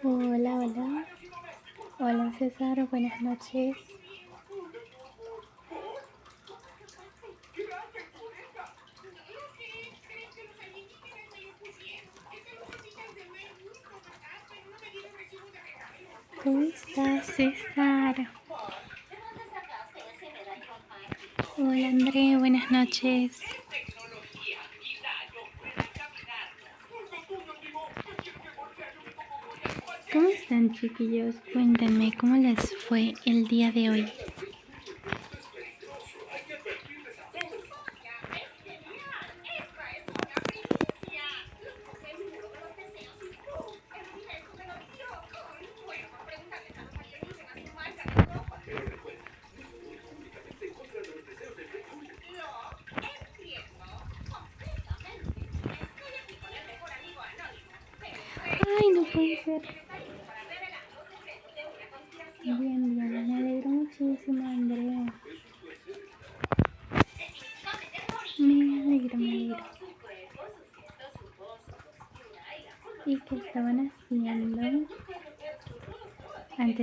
Hola, hola. Hola César, buenas noches. ¿Cómo estás, César? Hola André, buenas noches. ¿Cómo están, chiquillos? Cuéntenme, ¿cómo les fue el día de hoy? Ay, no puede ser. Bien, bien, me alegro muchísimo, Andrea. Me alegro. ¿Y qué estaban haciendo antes